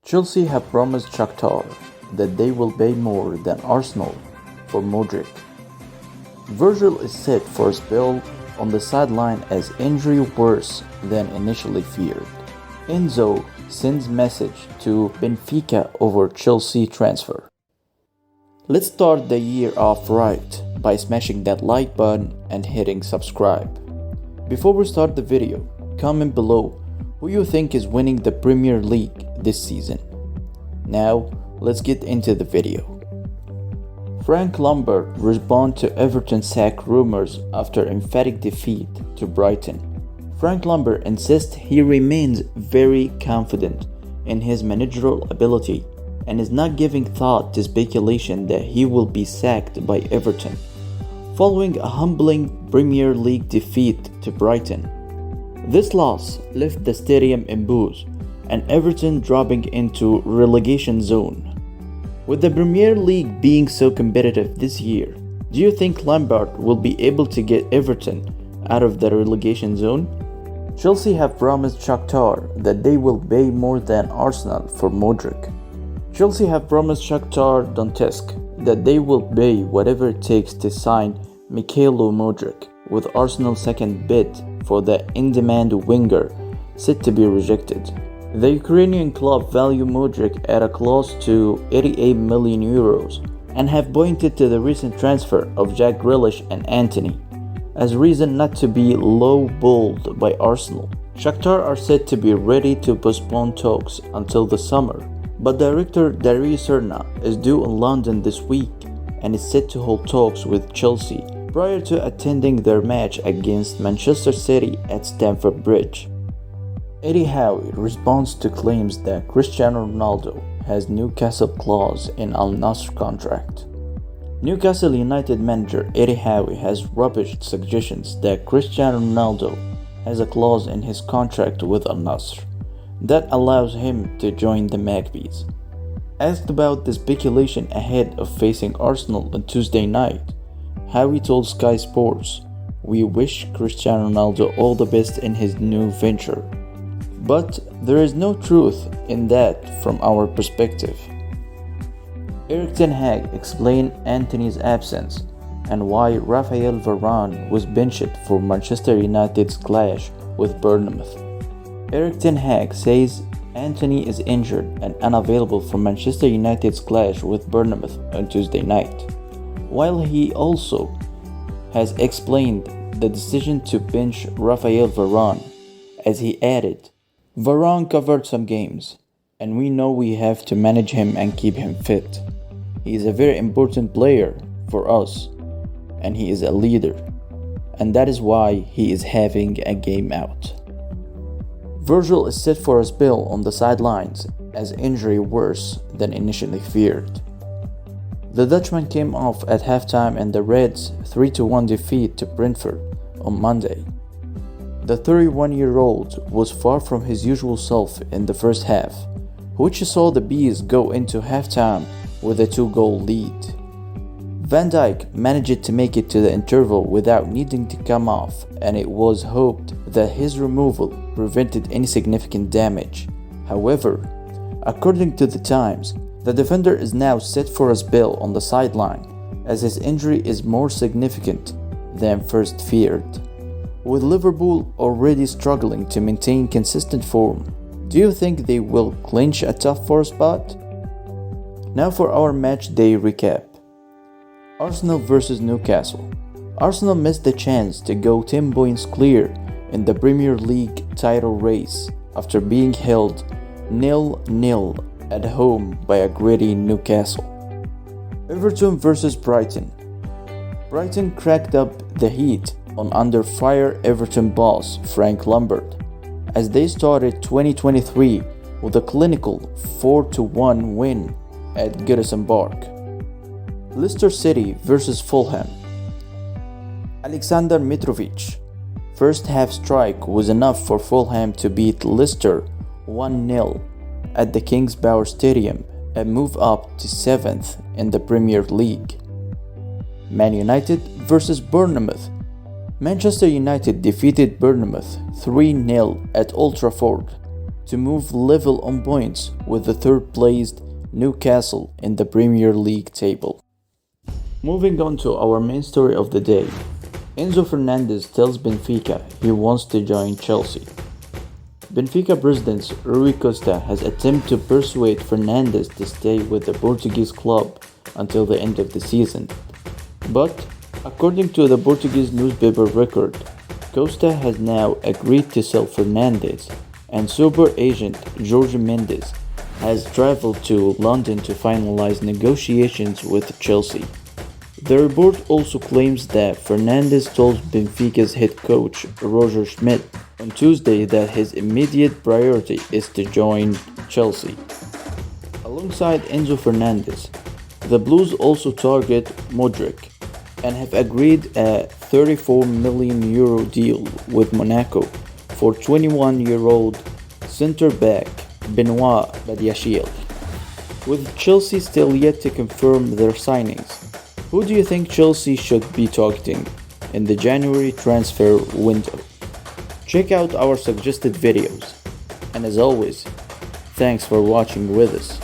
Chelsea have promised Shakhtar that they will pay more than Arsenal for Mudryk. Virgil is set for a spell on the sideline as injury worse than initially feared. Enzo sends message to Benfica over Chelsea transfer. Let's start the year off right by smashing that like button and hitting subscribe. Before we start the video, comment below who you think is winning the Premier League this season. Now, let's get into the video. Frank Lampard responds to Everton sack rumors after emphatic defeat to Brighton. Frank Lampard insists he remains very confident in his managerial ability and is not giving thought to speculation that he will be sacked by Everton, following a humbling Premier League defeat to Brighton. This loss left the stadium in boos and Everton dropping into relegation zone. With the Premier League being so competitive this year, do you think Lampard will be able to get Everton out of the relegation zone? Chelsea have promised Shakhtar that they will pay more than Arsenal for Mudryk. Chelsea have promised Shakhtar Donetsk that they will pay whatever it takes to sign Mykhailo Mudryk, with Arsenal's second bid for the in-demand winger set to be rejected. The Ukrainian club value Mudryk at a close to 88 million euros and have pointed to the recent transfer of Jack Grealish and Antony as reason not to be low-balled by Arsenal. Shakhtar are said to be ready to postpone talks until the summer, but director Darius Serna is due in London this week and is set to hold talks with Chelsea prior to attending their match against Manchester City at Stamford Bridge. Howe responds to claims that Cristiano Ronaldo has Newcastle clause in Al Nassr contract. Newcastle United manager Howe has rubbished suggestions that Cristiano Ronaldo has a clause in his contract with Al Nassr that allows him to join the Magpies. Asked about the speculation ahead of facing Arsenal on Tuesday night, Howe told Sky Sports, "We wish Cristiano Ronaldo all the best in his new venture. But there is no truth in that from our perspective." Erik ten Hag explained Antony's absence and why Raphael Varane was benched for Manchester United's clash with Bournemouth. Erik ten Hag says Antony is injured and unavailable for Manchester United's clash with Bournemouth on Tuesday night, while he also has explained the decision to bench Raphael Varane, as he added, "Varane covered some games, and we know we have to manage him and keep him fit. He is a very important player for us, and he is a leader, and that is why he is having a game out." Virgil is set for a spell on the sidelines as injury worse than initially feared. The Dutchman came off at halftime in the Reds' 3-1 defeat to Brentford on Monday. The 31-year-old was far from his usual self in the first half, which saw the Bees go into halftime with a 2-goal lead. Van Dijk managed to make it to the interval without needing to come off, and it was hoped that his removal prevented any significant damage. However, according to the Times, the defender is now set for a spell on the sideline as his injury is more significant than first feared. With Liverpool already struggling to maintain consistent form, do you think they will clinch a top 4 spot? Now for our match day recap. Arsenal vs Newcastle. Arsenal missed the chance to go 10 points clear in the Premier League title race after being held 0-0 at home by a gritty Newcastle. Everton vs Brighton. Brighton cracked up the heat on under-fire Everton boss Frank Lampard as they started 2023 with a clinical 4-1 win at Goodison Park. Leicester City vs Fulham. Alexander Mitrovic first half strike was enough for Fulham to beat Leicester 1-0 at the Kingsbauer Stadium and move up to 7th in the Premier League. Man United vs Bournemouth. Manchester United defeated Bournemouth 3-0 at Old Trafford to move level on points with the third-placed Newcastle in the Premier League table. Moving on to our main story of the day, Enzo Fernandez tells Benfica he wants to join Chelsea. Benfica president Rui Costa has attempted to persuade Fernandes to stay with the Portuguese club until the end of the season. But, according to the Portuguese newspaper Record, Costa has now agreed to sell Fernandes, and super agent Jorge Mendes has traveled to London to finalize negotiations with Chelsea. The report also claims that Fernandes told Benfica's head coach Roger Schmidt on Tuesday that his immediate priority is to join Chelsea. Alongside Enzo Fernandez, the Blues also target Mudryk and have agreed a €34 million deal with Monaco for 21-year-old centre-back Benoit Badiashile. With Chelsea still yet to confirm their signings, who do you think Chelsea should be targeting in the January transfer window? Check out our suggested videos. And as always, thanks for watching with us.